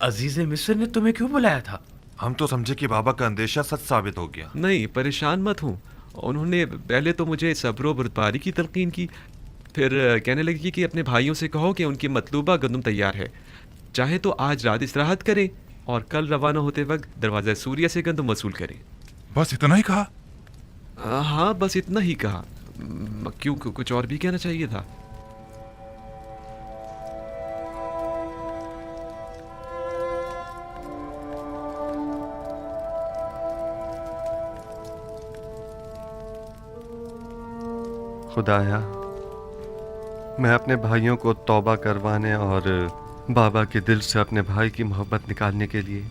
अजीज मिस्र ने तुम्हें क्यों बुलाया था? हम तो समझे कि बाबा का अंदेशा सच साबित हो गया। नहीं, परेशान मत हूँ। उन्होंने पहले तो मुझे सब्र और बर्दारी की तलकीन की, फिर कहने लगी कि अपने भाइयों से कहो कि उनकी मतलूबा गंदम तैयार है, चाहे तो आज रात इस्तेराहत करें और कल रवाना होते वक्त दरवाज़ा सूर्या से गंदम वसूल करें। बस इतना ही कहा? हाँ, बस इतना ही कहा। क्यों, कुछ और भी कहना चाहिए था? खुदाया, मैं अपने भाइयों को तौबा करवाने और बाबा के दिल से अपने भाई की मोहब्बत निकालने के लिए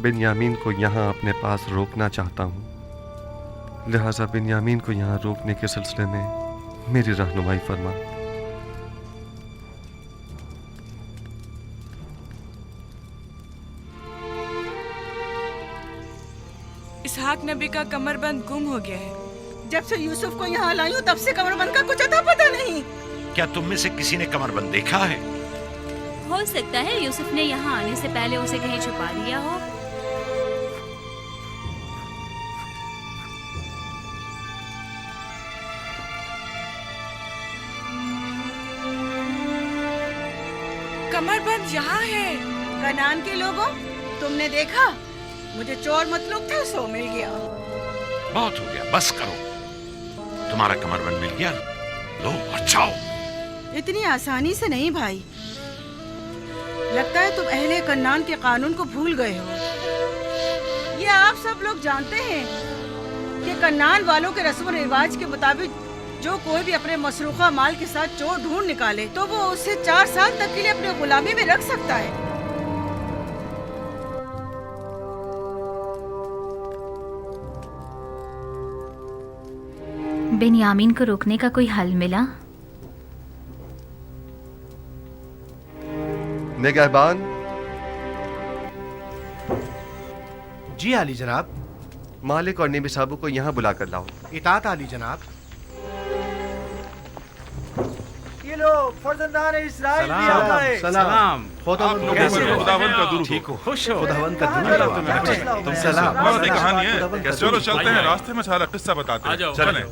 बिन्यामीन को यहाँ अपने पास रोकना चाहता हूँ। लिहाजा बिन्यामीन को यहाँ रोकने के सिलसिले में मेरी रहनुमाई फरमा। इसहाक नबी का कमरबंद गुम हो गया है। जब से यूसुफ को यहाँ लाई हूँ तब से कमरबंद का कुछ अता पता नहीं। क्या तुम में से किसी ने कमरबंद देखा है? हो सकता है यूसुफ ने यहाँ आने से पहले उसे कहीं छुपा दिया हो। कमरबंद यहाँ है। कनान के लोगों, तुमने देखा? मुझे चोर मतलूब थे, सो मिल गया। बहुत हो गया, बस करो। तुम्हारा कमरबंद मिल गया, लो और जाओ। इतनी आसानी से नहीं भाई। लगता है तुम अहले कन्नान के कानून को भूल गए हो। ये आप सब लोग जानते हैं कि कन्नान वालों के रस्म रिवाज के मुताबिक जो कोई भी अपने मसरूखा माल के साथ चोर ढूंढ निकाले तो वो उसे 4 साल तक के लिए अपने गुलामी में रख सकता है। बिन्यामीन को रोकने का कोई हल मिला? निगहबान। जी आली जनाब। मालिक और निबी साहब को यहाँ बुला कर लाओ। इताअत आली जनाब। ये लो फर्जंदान इस्राइल भी आ गए। सलाम। खुदावन का दुरूद। ठीक हो? खुश हो? खुदावन का दुरूद। तुम सलाम। बहुत कहानी है। चलो चलते हैं, रास्ते में सारा किस्सा बताते हैं। चलें।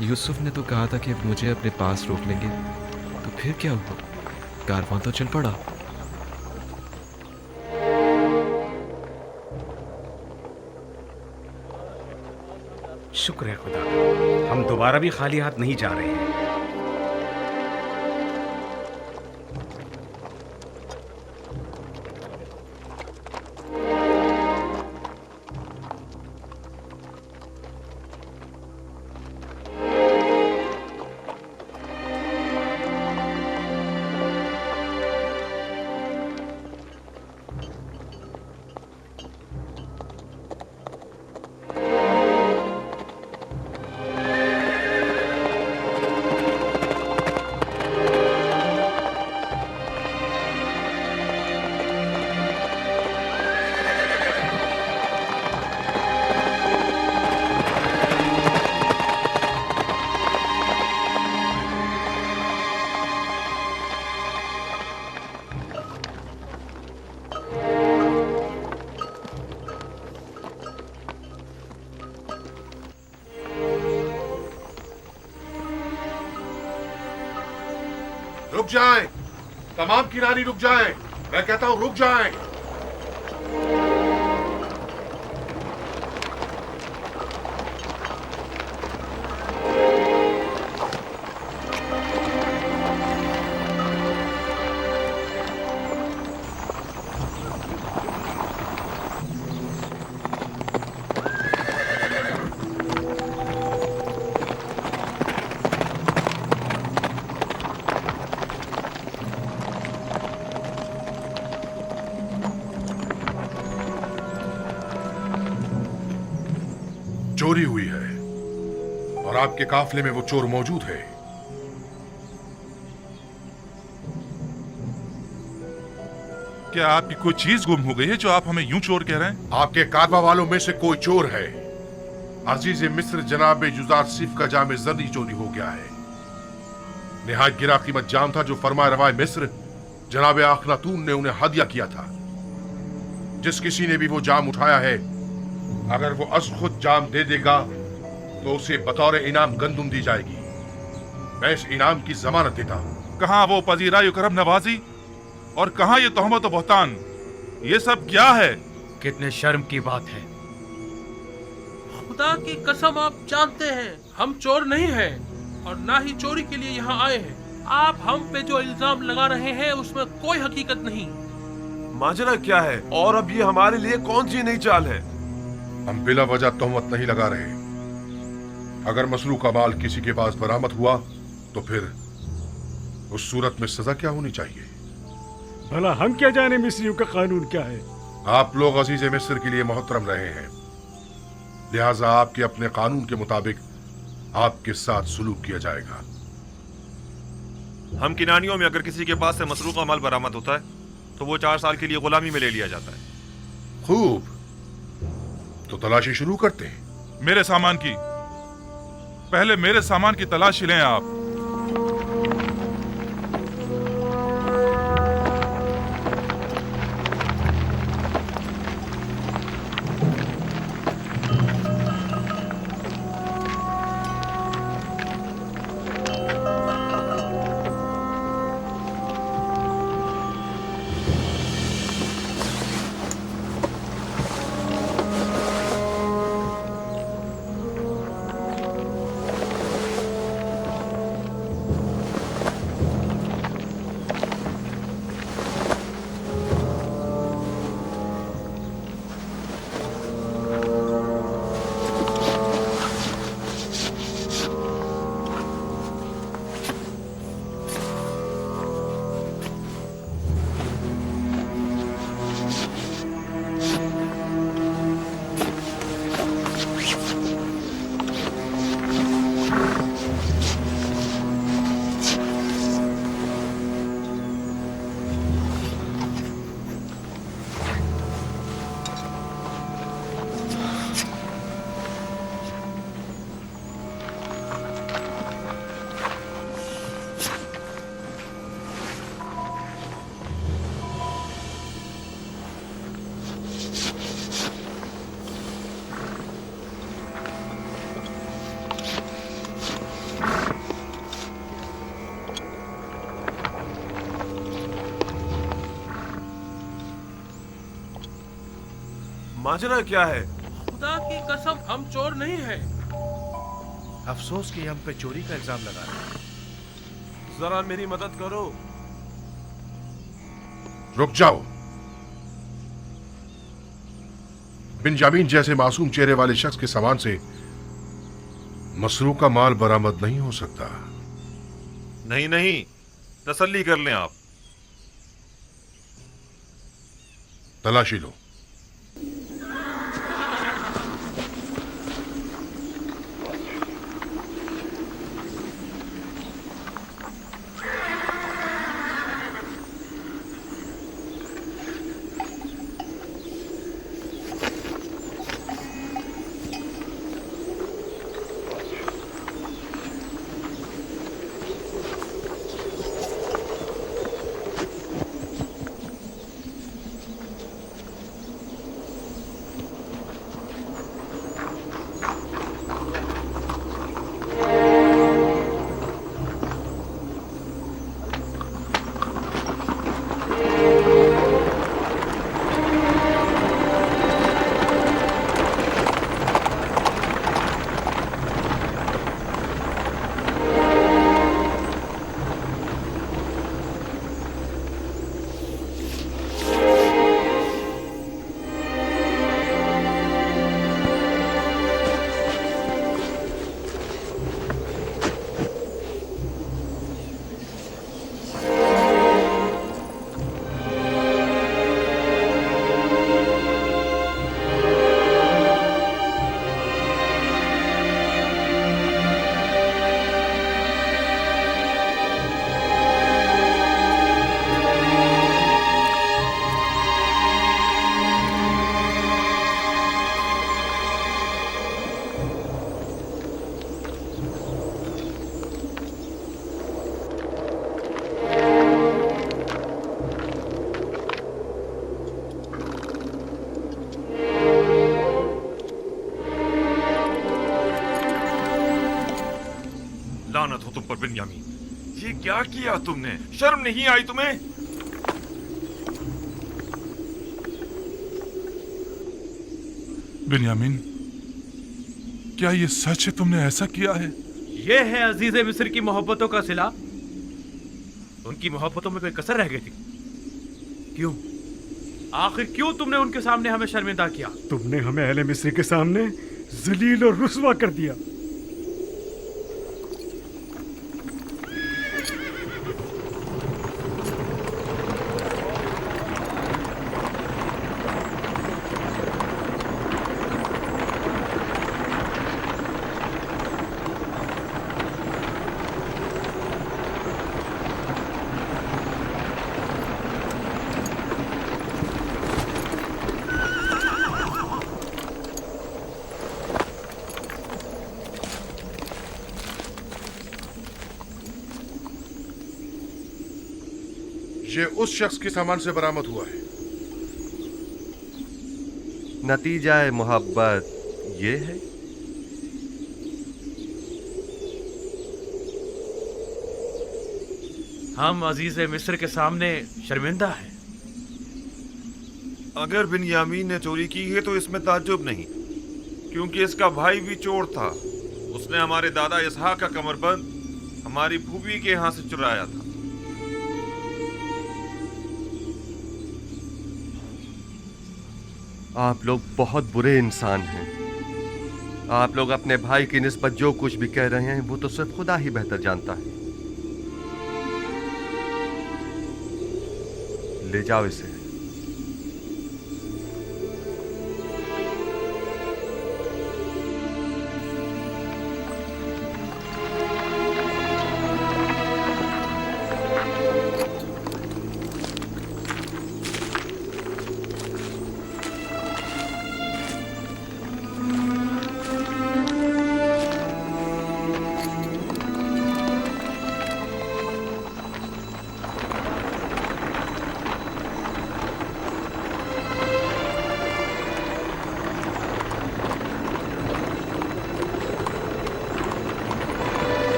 यूसुफ ने तो कहा था कि मुझे अपने पास रोक लेंगे, तो फिर क्या हुआ? कारवां तो चल पड़ा। शुक्र है खुदा, हम दोबारा भी खाली हाथ नहीं जा रहे हैं। रुक जाएं, तमाम किरानी रुक जाएं। मैं कहता हूं रुक जाएं। चोरी हुई है और आपके काफले में वो चोर मौजूद है। क्या आपकी कोई चीज गुम हो गई है जो आप हमें यूं चोर कह रहे हैं? आपके कारवा वालों में से कोई चोर है। अजीज मिस्र जनाब जुजार सिफ का जाम जर्री चोरी हो गया है। निहायत गिरा कीमत जाम था जो फरमा रवाए मिस्र जनाब अखनातून ने उन्हें हदिया किया था। जिस किसी ने भी वो जाम उठाया है, अगर वो अस खुद जाम दे देगा तो उसे बतौर इनाम गंदुम दी जाएगी। मैं इस इनाम की जमानत देता हूँ। कहाँ वो पजीराई करम नवाजी और कहाँ ये तोहमत और बहतान? ये सब क्या है? कितने शर्म की बात है। खुदा की कसम आप जानते हैं हम चोर नहीं हैं और ना ही चोरी के लिए यहाँ आए हैं। आप हम पे जो इल्जाम लगा रहे हैं उसमें कोई हकीकत नहीं। माजरा क्या है और अब ये हमारे लिए कौन सी नई चाल है? हम बिला वजह तोहमत नहीं लगा रहे। अगर मसरूक का माल किसी के पास बरामद हुआ तो फिर उस सूरत में सजा क्या होनी चाहिए? भला हम क्या जाने मिस्रियों का कानून क्या है। आप लोग अजीज मिस्र के लिए मोहतरम रहे हैं, लिहाजा आपके अपने कानून के मुताबिक आपके साथ सुलूक किया जाएगा। हम किनानियों में अगर किसी के पास से मसरूका माल बरामद होता है तो वो 4 साल के लिए गुलामी में ले लिया जाता है। खूब, तो तलाशी शुरू करते हैं। मेरे सामान की, पहले मेरे सामान की तलाशी लें आप। माजरा क्या है? खुदा की कसम हम चोर नहीं हैं। अफसोस कि हम पे चोरी का इल्जाम लगा रहे हैं। जरा मेरी मदद करो। रुक जाओ। बिंजामिन जैसे मासूम चेहरे वाले शख्स के सामान से मसरूका माल बरामद नहीं हो सकता। नहीं नहीं, तसल्ली कर लें आप। तलाशी लो। पर बिन्यामीन, ये क्या किया तुमने? शर्म नहीं आई तुम्हें? बिन्यामीन, क्या ये सच है तुमने ऐसा किया है? ये है अजीज मिस्र की मोहब्बतों का सिला। उनकी मोहब्बतों में कोई कसर रह गई थी? क्यों? आखिर क्यों तुमने उनके सामने हमें शर्मिंदा किया? तुमने हमें अहले मिस्र के सामने जलील और रुस्वा कर दिया। ये उस शख्स के सामान से बरामद हुआ है। नतीजा मोहब्बत ये है। हम अजीज मिस्र के सामने शर्मिंदा हैं। अगर बिन्यामीन ने चोरी की है तो इसमें ताज्जुब नहीं, क्योंकि इसका भाई भी चोर था। उसने हमारे दादा इसहाक का कमरबंद हमारी फूफी के यहाँ से चुराया था। आप लोग बहुत बुरे इंसान हैं। आप लोग अपने भाई की निस्बत जो कुछ भी कह रहे हैं वो तो सिर्फ खुदा ही बेहतर जानता है। ले जाओ इसे।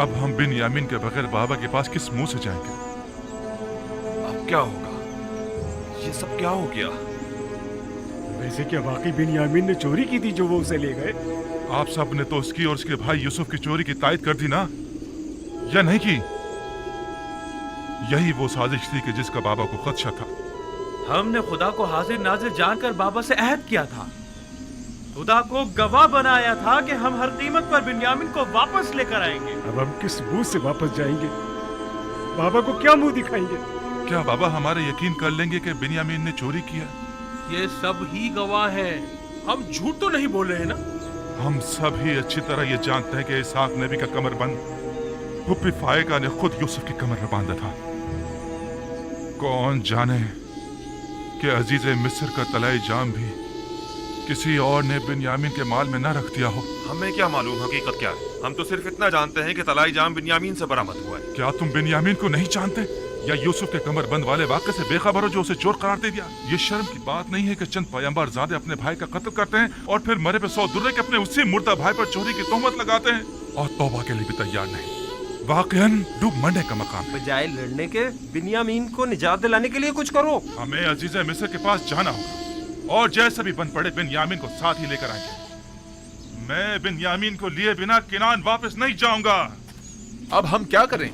अब हम बिन्यामीन के बगैर बाबा के पास किस मुंह से जाएंगे? अब क्या होगा? ये सब क्या हो गया? वैसे क्या वाकई बिन्यामीन ने चोरी की थी जो वो उसे ले गए? आप सब ने तो उसकी और उसके भाई यूसुफ की चोरी की तायद कर दी ना, या नहीं की? यही वो साजिश थी कि जिसका बाबा को खदशा था। हमने खुदा को हाजिर नाजिर जानकर बाबा से अहद किया था, खुदा को गवाह बनाया था कि हम हर कीमत पर बिन्यामीन को वापस लेकर आएंगे। अब हम किस मुंह से वापस जाएंगे? बाबा को क्या मुंह दिखाएंगे? क्या बाबा हमारे यकीन कर लेंगे कि बिन्यामीन ने चोरी किया? ये सब ही गवाह हैं। हम झूठ तो नहीं बोल रहे ना? हम सब ही अच्छी तरह ये जानते हैं कि इसहाक नबी का कमरबंद फुप्पी फायका ने खुद यूसुफ की कमर में बांधा था। कौन जाने कि अजीज मिस्र का तलाई जाम भी किसी और ने बिन्यामीन के माल में न रख दिया हो। हमें क्या मालूम हकीकत क्या है? हम तो सिर्फ इतना जानते हैं कि तलाई जाम बिन्यामीन से बरामद हुआ है। क्या तुम बिन्यामीन को नहीं जानते या यूसुफ के कमरबंद वाले वाक़े से बेखबर हो जो उसे चोर करार दे दिया? ये शर्म की बात नहीं है कि चंद पैगंबरज़ादे अपने भाई का कत्ल करते हैं और फिर मरे पे 100 दुर्रे के अपने उसी मुर्दा भाई पर चोरी की तोहमत लगाते हैं और तौबा के लिए भी तैयार नहीं। वाकईन डूब मरने का मकाम है। बजाय लड़ने के बिन्यामीन को निजात दिलाने के लिए कुछ करो। हमें अजीज मिस्र के पास जाना होगा और जैसे भी बन पड़े बिन्यामीन को साथ ही लेकर आएंगे। मैं बिन्यामीन को लिए बिना किनान वापस नहीं जाऊंगा। अब हम क्या करें?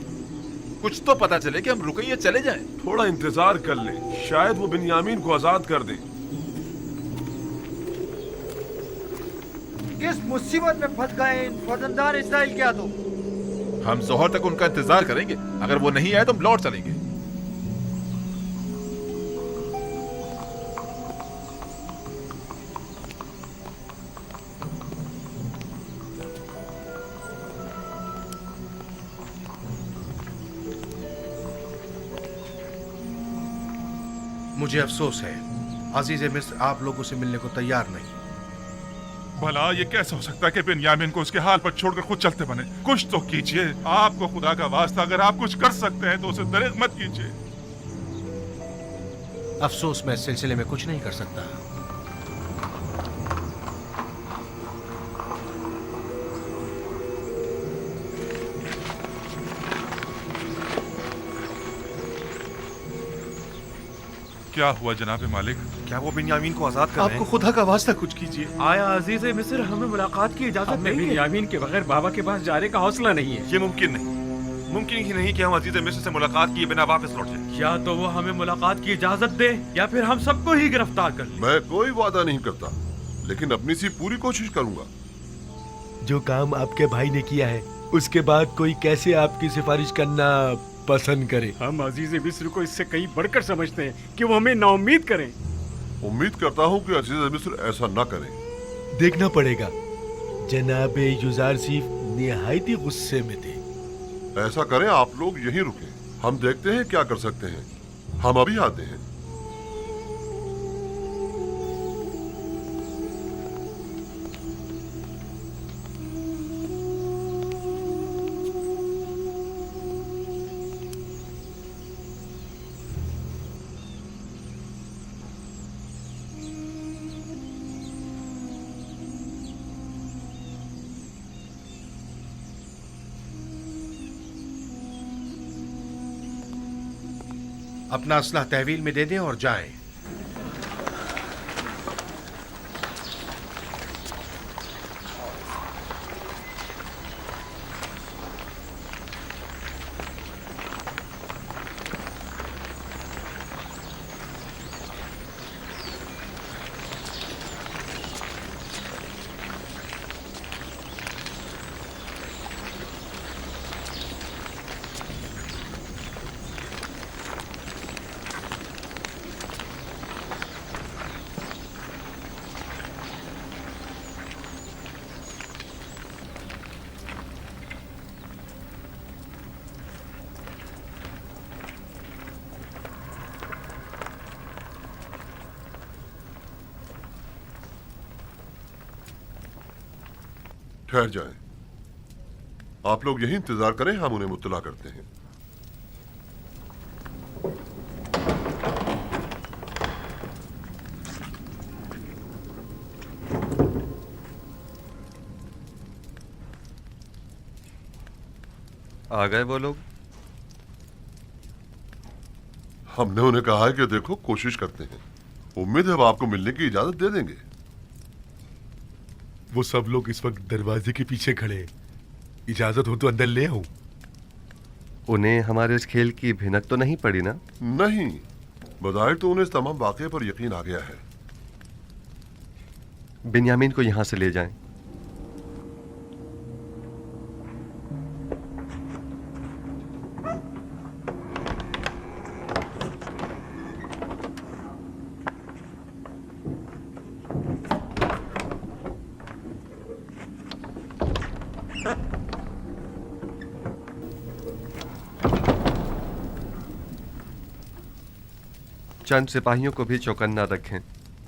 कुछ तो पता चले कि हम रुके या चले जाएं। थोड़ा इंतजार कर ले, शायद वो बिन्यामीन को आजाद कर दे। किस मुसीबत में फंस गए इन फर्जंदान इस्राइल क्या? तो हम जोहर तक उनका इंतजार करेंगे। अगर वो नहीं आए तो हम लौट चलेंगे। मुझे अफसोस है अजीज मिस्र आप लोगों से मिलने को तैयार नहीं। भला ये कैसे हो सकता है कि बिन्यामीन को उसके हाल पर छोड़कर खुद चलते बने? कुछ तो कीजिए, आपको खुदा का वास्ता, अगर आप कुछ कर सकते हैं तो उसे दरेक मत कीजिए। अफसोस मैं इस सिलसिले में कुछ नहीं कर सकता। क्या हुआ जनाब मालिक? क्या वो बिन्यामीन को आजाद कर रहे आपको हैं? खुदा का वास्ता कुछ कीजिए। आया अजीज मिस्र हमें मुलाकात की इजाजत नहीं है। बिन्यामीन के बगैर बाबा के पास जाने का हौसला नहीं है। ये मुमकिन नहीं, मुमकिन ही नहीं कि हम अजीज मिस्र से मुलाकात किए बिना वापस लौट जाएं। या तो वो हमें मुलाकात की इजाजत दे या फिर हम सबको ही गिरफ्तार कर ले। मैं कोई वादा नहीं करता, लेकिन अपनी सी पूरी कोशिश करूंगा। जो काम आपके भाई ने किया है उसके बाद कोई कैसे आपकी सिफारिश करना पसंद करे? हम अजीज मिस्र को इससे कहीं बढ़कर समझते हैं कि वो हमें नाउम्मीद करें। उम्मीद करता हूँ कि अजीज मिस्र ऐसा ना करें। देखना पड़ेगा। जनाब युजारसीफ निहायती गुस्से में थे। ऐसा करें, आप लोग यहीं रुकें, हम देखते हैं क्या कर सकते हैं। हम अभी आते हैं। अपना असला तहवील में दे दें और जाएं। ठहर जाएं। आप लोग यहीं इंतजार करें, हम उन्हें मुत्तला करते हैं। आ गए वो लोग? हमने उन्हें कहा है कि देखो, कोशिश करते हैं। उम्मीद है वो आपको मिलने की इजाजत दे देंगे। वो सब लोग इस वक्त दरवाजे के पीछे खड़े हैं। इजाजत हो तो अंदर ले आऊं? उन्हें हमारे इस खेल की भिनक तो नहीं पड़ी ना? नहीं, बज़ाहिर तो उन्हें इस तमाम वाक़े पर यकीन आ गया है। बिन्यामीन को यहां से ले जाएं। चंद सिपाहियों को भी चौकन्ना रखें।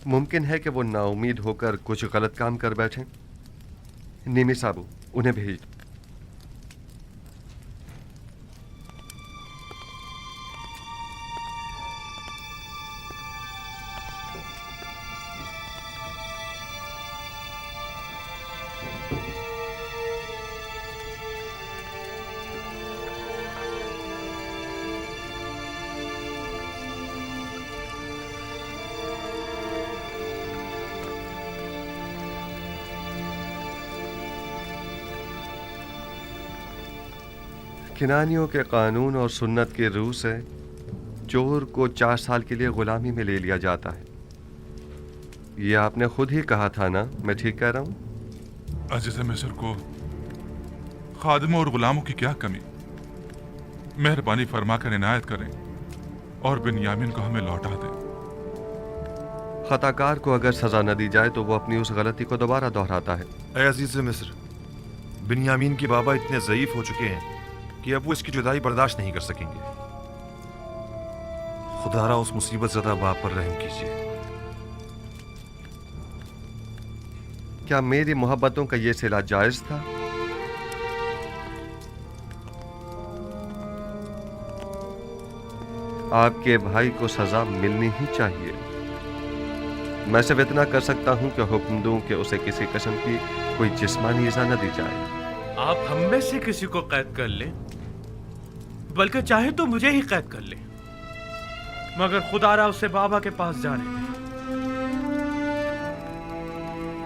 मुमकिन है कि वो नाउमीद होकर कुछ गलत काम कर बैठें। नीमी साबू, उन्हें भेज। किनानियों के कानून और सुन्नत के रूह से चोर को 4 साल के लिए गुलामी में ले लिया जाता है। ये आपने खुद ही कहा था ना? मैं ठीक कह रहा हूँ? अजीज मिस्र को खादिमों और गुलामों की क्या कमी? मेहरबानी फरमा कर इनायत करें और बिन्यामीन को हमें लौटा दें। खताकार को अगर सजा न दी जाए तो वो अपनी उस गलती को दोबारा दोहराता है। ऐ अजीज मिस्र, बिन्यामीन के बाबा इतने ज़ईफ हो चुके हैं कि अब वो इसकी जुदाई बर्दाश्त नहीं कर सकेंगे। खुदारा उस मुसीबत ज़दा बाप पर रहम कीजिए। क्या मेरी मोहब्बतों का ये सिला जायज था? आपके भाई को सजा मिलनी ही चाहिए। मैं सिर्फ इतना कर सकता हूं कि हुक्म दूं कि उसे किसी किस्म की कोई जिस्मानी इजा न दी जाए। आप हम में से किसी को कैद कर लें, बल्कि चाहे तो मुझे ही कैद कर लें, मगर खुदारा उससे बाबा के पास जा रहे हैं।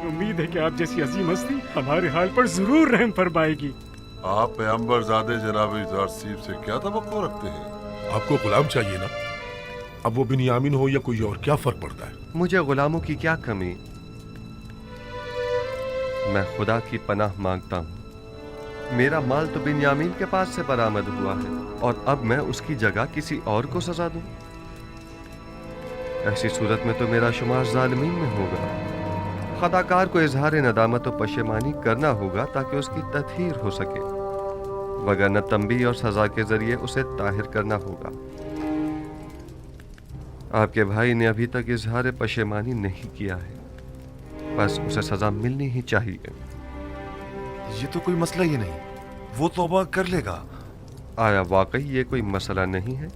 उम्मीद है कि आप जैसी अजीम हस्ती हमारे हाल पर जरूर रहम फरमाएगी। आप पैगंबर ज़ादे जनाब यूसुफ से क्या तवक्को रखते हैं? आपको गुलाम चाहिए ना? अब वो बिन्यामीन हो या कोई और, क्या फर्क पड़ता है? मुझे गुलामों की क्या कमी? मैं खुदा की पनाह मांगता हूँ। मेरा माल तो बिन्यामीन के पास से बरामद हुआ है और अब मैं उसकी जगह किसी और को सजा दूं? ऐसी सूरत में तो मेरा शुमार जालिमीन में होगा। खताकार को इजहार नदामत और पशेमानी करना होगा ताकि उसकी तत्हीर हो सके, वगरना तंबी और सजा के जरिए उसे ताहिर करना होगा। आपके भाई ने अभी तक इजहार पशेमानी नहीं किया है, बस उसे सजा मिलनी ही चाहिए। ये तो कोई मसला ही नहीं, वो तौबा कर लेगा। आया वाकई ये कोई मसला नहीं है?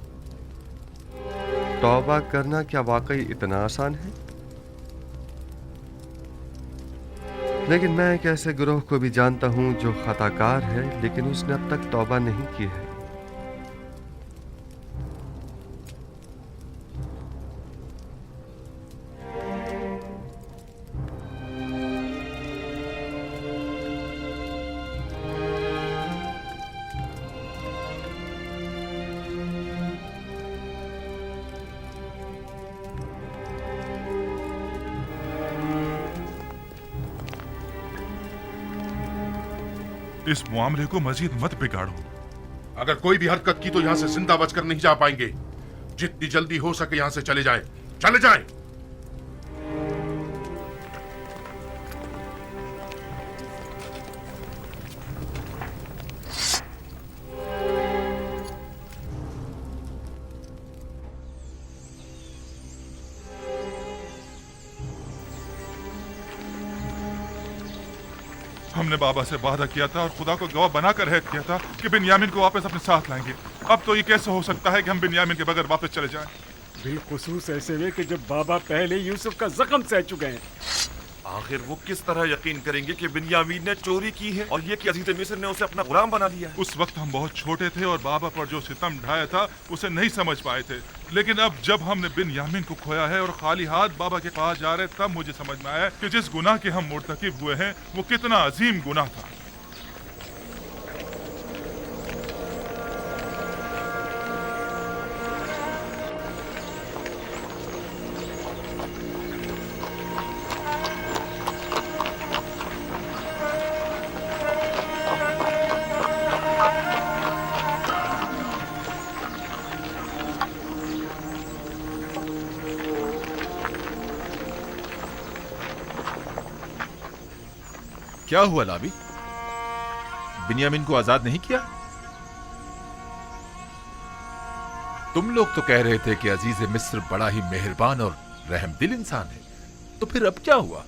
तौबा करना क्या वाकई इतना आसान है? लेकिन मैं एक ऐसे गिरोह को भी जानता हूं जो खताकार है, लेकिन उसने अब तक तौबा नहीं की है। इस मामले को मजीद मत बिगाड़ो। अगर कोई भी हरकत की तो यहाँ से जिंदा बचकर नहीं जा पाएंगे। जितनी जल्दी हो सके यहाँ से चले जाएं। चले जाएं। हमने बाबा से वादा किया था और खुदा को गवाह बनाकर अहद किया था कि बिन्यामीन को वापस अपने साथ लाएंगे। अब तो ये कैसे हो सकता है कि हम बिन्यामीन के बगैर वापस चले जाएं? बिलखुसूस ऐसे में कि जब बाबा पहले यूसुफ का जख्म सह चुके हैं। आखिर वो किस तरह यकीन करेंगे कि बिन्यामीन ने चोरी की है और ये कि अजीज मिस्र ने उसे अपना गुलाम बना लिया है? उस वक्त हम बहुत छोटे थे और बाबा पर जो सितम ढाया था उसे नहीं समझ पाए थे, लेकिन अब जब हमने बिन्यामीन को खोया है और खाली हाथ बाबा के पास जा रहे, तब मुझे समझ में आया कि जिस गुनाह के हम मुर्तकिब हुए हैं वो कितना अजीम गुनाह था। क्या हुआ लाबी? बिन्यामीन को आजाद नहीं किया? तुम लोग तो कह रहे थे कि अजीज मिस्र बड़ा ही मेहरबान और रहमदिल इंसान है, तो फिर अब क्या हुआ?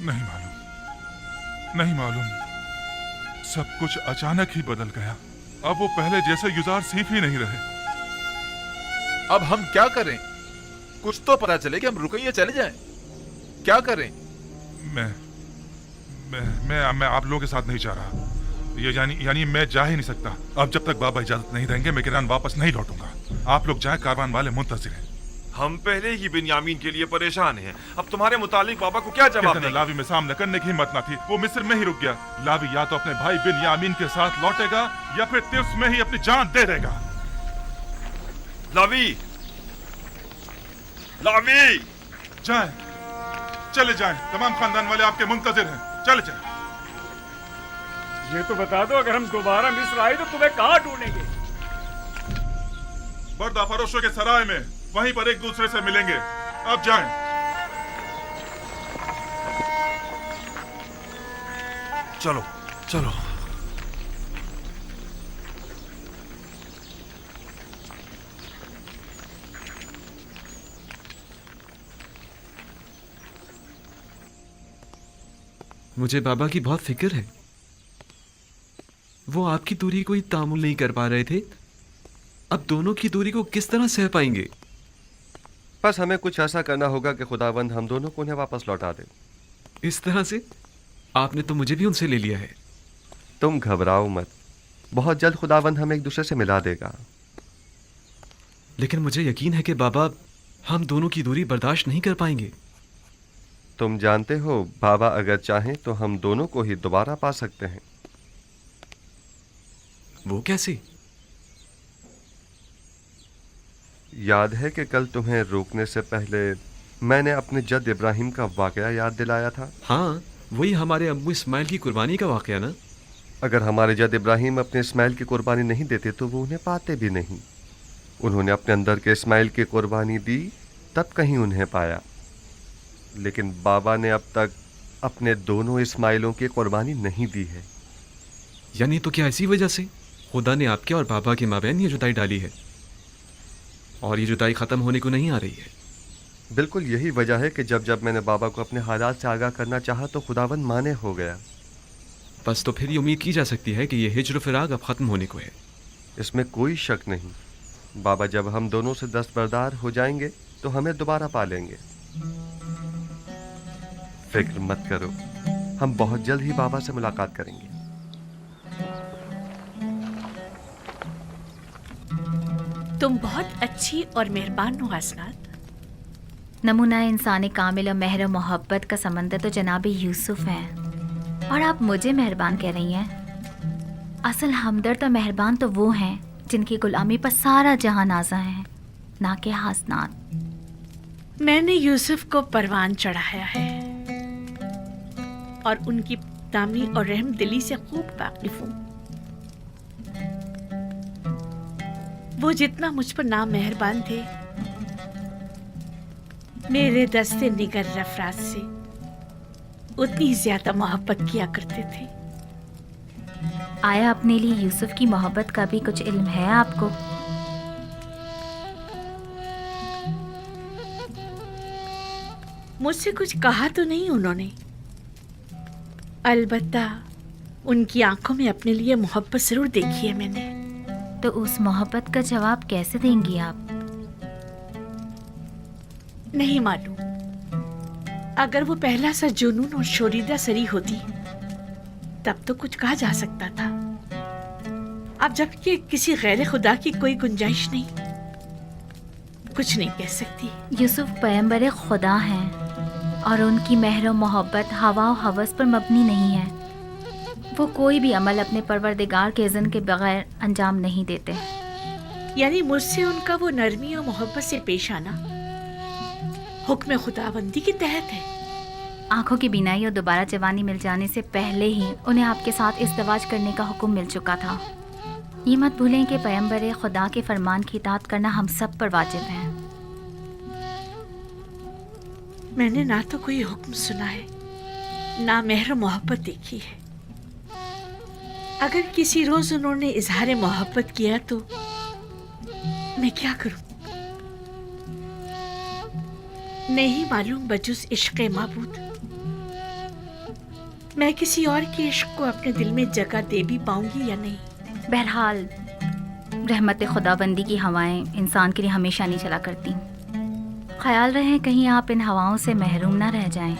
नहीं मालूम। सब कुछ अचानक ही बदल गया। अब वो पहले जैसे युजार सीफ ही नहीं रहे। अब हम क्या करें? कुछ तो पता चले कि हम रुकें या चले जाएं। क्या करें? मैं आप लोगों के साथ नहीं जा रहा। ये यानी मैं जा ही नहीं सकता। अब जब तक बाबा इजाजत नहीं देंगे मैं किरान वापस नहीं लौटूंगा। आप लोग जाएं, कारवान वाले मुंतजिर हैं। हम पहले ही बिन्यामीन के लिए परेशान हैं। अब तुम्हारे मुतालिक बाबा को क्या जवाब दें? लावी में सामना करने की हिम्मत न थी, वो मिस्र में ही रुक गया। लावी या तो अपने भाई बिन्यामीन के साथ लौटेगा या फिर तिर्स में ही अपनी जान दे देगा। लावी जाएं, चले जाएं। तमाम खानदान वाले आपके मुंतजिर हैं। चले जाएं। ये तो बता दो, अगर हम दोबारा मिस्र आए तो तुम्हें कहाँ ढूंढेंगे? बर्दा फरोशों के सराय में, वहीं पर एक दूसरे से मिलेंगे। अब जाएं। चलो। मुझे बाबा की बहुत फिक्र है। वो आपकी दूरी को ही तामुल नहीं कर पा रहे थे, अब दोनों की दूरी को किस तरह सह पाएंगे? बस हमें कुछ ऐसा करना होगा कि खुदावंद हम दोनों को उन्हें वापस लौटा दे। इस तरह से? आपने तो मुझे भी उनसे ले लिया है। तुम घबराओ मत, बहुत जल्द खुदावंद हमें एक दूसरे से मिला देगा। लेकिन मुझे यकीन है कि बाबा हम दोनों की दूरी बर्दाश्त नहीं कर पाएंगे। तुम जानते हो, बाबा अगर चाहें तो हम दोनों को ही दोबारा पा सकते हैं। वो कैसे? याद है कि कल तुम्हें रोकने से पहले मैंने अपने जद इब्राहिम का वाकया याद दिलाया था? हाँ, वही हमारे अब्बू इस्माइल की कुर्बानी का वाकया ना? अगर हमारे जद इब्राहिम अपने इस्माइल की कुर्बानी नहीं देते तो वो उन्हें पाते भी नहीं। उन्होंने अपने अंदर के इस्माइल की कुर्बानी दी, तब कहीं उन्हें पाया। लेकिन बाबा ने अब तक अपने दोनों इस्माइलों की कुर्बानी नहीं दी है। यानी तो क्या इसी वजह से खुदा ने आपके और बाबा के माबैन ये जुदाई डाली है, और ये जुदाई ख़त्म होने को नहीं आ रही है? बिल्कुल यही वजह है कि जब जब मैंने बाबा को अपने हालात से आगाह करना चाहा तो खुदावंद माने हो गया। बस तो फिर ये उम्मीद की जा सकती है कि ये हिज्र फिराक अब ख़त्म होने को है। इसमें कोई शक नहीं। बाबा जब हम दोनों से दस्तबरदार हो जाएंगे तो हमें दोबारा पा लेंगे। फिक्र मत करो, हम बहुत जल्द ही बाबा से मुलाकात करेंगे। तुम बहुत अच्छी और मेहरबान हो हसनात। नमूना इंसानी कामिल और मेहर मोहब्बत का समंदर तो जनाब यूसुफ है, और आप मुझे मेहरबान कह रही हैं। असल हमदर्द और मेहरबान तो वो हैं जिनकी गुलामी पर सारा जहां नाज़ा है, ना कि हसनात। मैंने यूसुफ को परवान चढ़ाया है और उनकी दामी और रहम दिली से खूब वाकिफ हूँ। वो जितना मुझ पर नामेहरबान थे, मेरे दस्ते निगर अफराद से उतनी ज्यादा मोहब्बत किया करते थे। आया अपने लिए यूसुफ की मोहब्बत का भी कुछ इल्म है आपको? मुझसे कुछ कहा तो नहीं उन्होंने, अलबत्ता उनकी आंखों में अपने लिए मोहब्बत जरूर देखी है मैंने। तो उस मोहब्बत का जवाब कैसे देंगी आप? नहीं मालूम। अगर वो पहला सा जुनून और शोरीदा सरी होती तब तो कुछ कहा जा सकता था। अब जबकि किसी गैर खुदा की कोई गुंजाइश नहीं, कुछ नहीं कह सकती। यूसुफ पैगंबर खुदा हैं और उनकी मेहर मोहब्बत हवा और हवस पर मबनी नहीं है। वो कोई भी अमल अपने परवरदिगार के इज़्न के बगैर अंजाम नहीं देते। यानी मुझसे उनका वो नरमी और मोहब्बत से पेश आना हुक्म खुदाबंदी के तहत है। आंखों की बीनाई और दोबारा जवानी मिल जाने से पहले ही उन्हें आपके साथ इज़्दिवाज करने का हुक्म मिल चुका था। ये मत भूलें कि पैगंबर खुदा के फरमान की इताअत करना हम सब पर वाजिब है। मैंने ना तो कोई हुक्म सुना है, ना मेहर मोहब्बत देखी है। अगर किसी रोज उन्होंने इजहार मोहब्बत किया तो मैं क्या करूं? नहीं मालूम बजुस इश्क़ माबूद मैं किसी और के इश्क को अपने दिल में जगह दे भी पाऊंगी या नहीं। बहरहाल रहमत खुदाबंदी की हवाएं इंसान के लिए हमेशा नहीं चला करती। ख्याल रहे कहीं आप इन हवाओं से महरूम ना रह जाएं।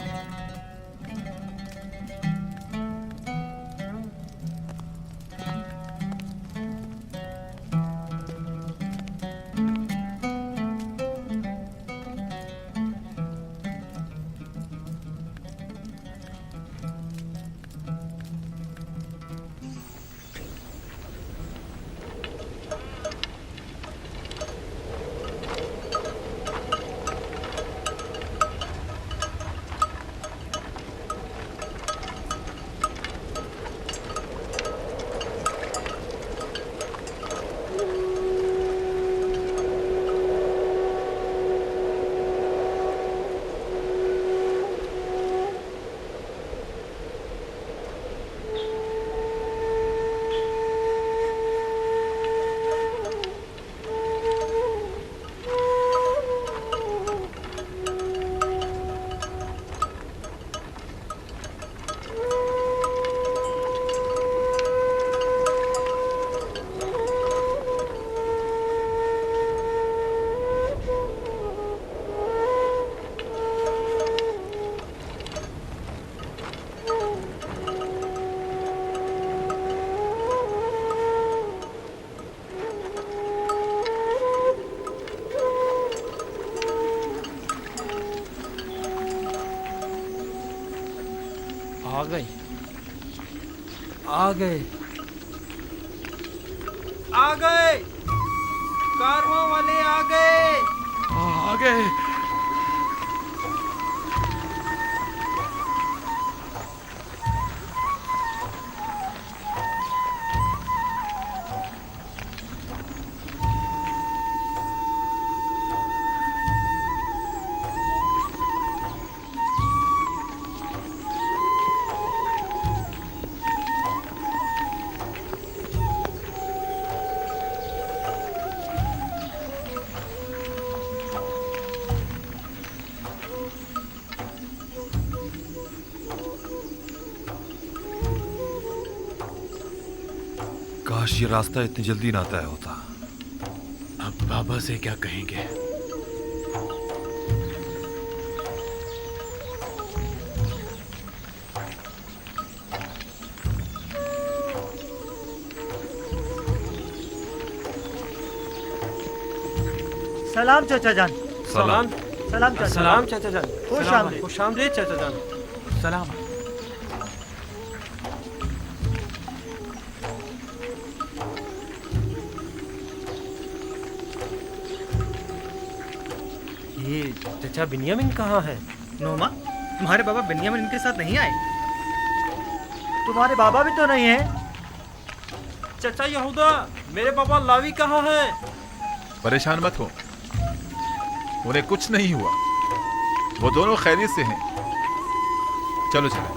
गए आ गए आ गए, कारवां वाले आ गए आ गए। काश ये रास्ता इतनी जल्दी ना तय होता। अब बाबा से क्या कहेंगे? सलाम चाचा जान। सलाम। सलाम चाचा। सलाम चाचा जान। खुश सलाम आमदीद, खुश आमदीद चाचा जान। सलाम। ये चाचा बिन्यामिन कहाँ है? नोमा, तुम्हारे बाबा बिन्यामिन इनके साथ नहीं आए? तुम्हारे बाबा भी तो नहीं है। चाचा यहूदा, मेरे बाबा लावी कहाँ है? परेशान मत हो, उन्हें कुछ नहीं हुआ, वो दोनों खैरियत से हैं। चलो चलो।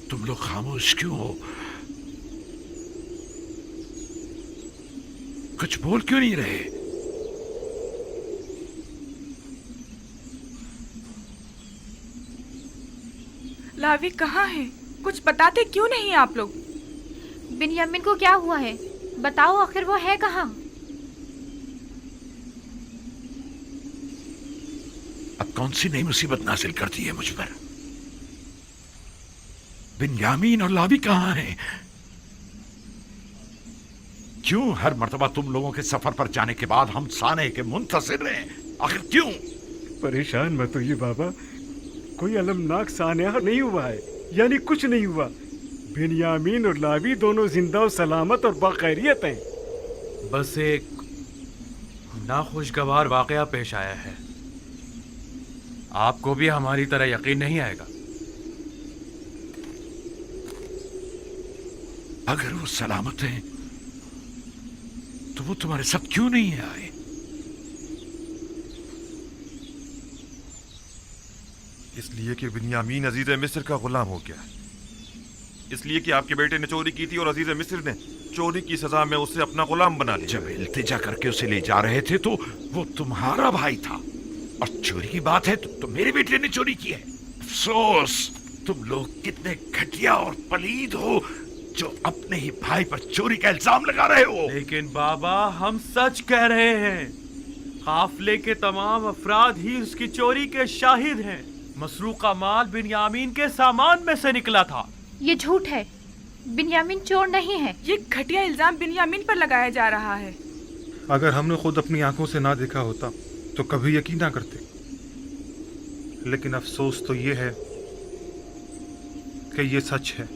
तुम लोग खामोश क्यों हो? कुछ बोल क्यों नहीं रहे? लावी कहाँ है? कुछ बताते क्यों नहीं आप लोग? बिन्यामिन को क्या हुआ है? बताओ, आखिर वो है कहाँ? अब कौन सी नई मुसीबत नाजिल करती है मुझ पर? बिन्यामीन और लावी कहाँ हैं? क्यों हर मर्तबा तुम लोगों के सफर पर जाने के बाद हम साने के मुंतज़िर रहे? आखिर क्यों? परेशान मत होइए बाबा, कोई अलमनाक सान्या नहीं हुआ है, यानी कुछ नहीं हुआ। बिन्यामीन और लावी दोनों जिंदा और सलामत और बाखैरियत हैं। बस एक नाखुशगवार वाकया पेश आया है। आपको भी हमारी तरह यकीन नहीं आएगा। अगर वो सलामत हैं तो वो तुम्हारे साथ क्यों नहीं आए? इसलिए कि बिन्यामीन अजीज मिस्र का गुलाम हो गया। इसलिए कि आपके बेटे ने चोरी की थी और अजीज मिस्र ने चोरी की सजा में उसे अपना गुलाम बना लिया। जब इल्तिजा करके उसे ले जा रहे थे तो वो तुम्हारा भाई था, और चोरी की बात है तो मेरे बेटे ने चोरी की है। अफसोस, तुम लोग कितने घटिया और पलीद हो जो अपने ही भाई पर चोरी का इल्जाम लगा रहे हो। लेकिन बाबा, हम सच कह रहे हैं। काफिले के तमाम अफराद ही उसकी चोरी के शाहिद हैं। मसरूका माल बिन्यामीन के सामान में से निकला था। ये झूठ है, बिन्यामीन चोर नहीं है। ये घटिया इल्जाम बिन्यामीन पर लगाया जा रहा है। अगर हमने खुद अपनी आंखों से ना देखा होता तो कभी यकीन ना करते। लेकिन अफसोस तो ये है कि ये सच है।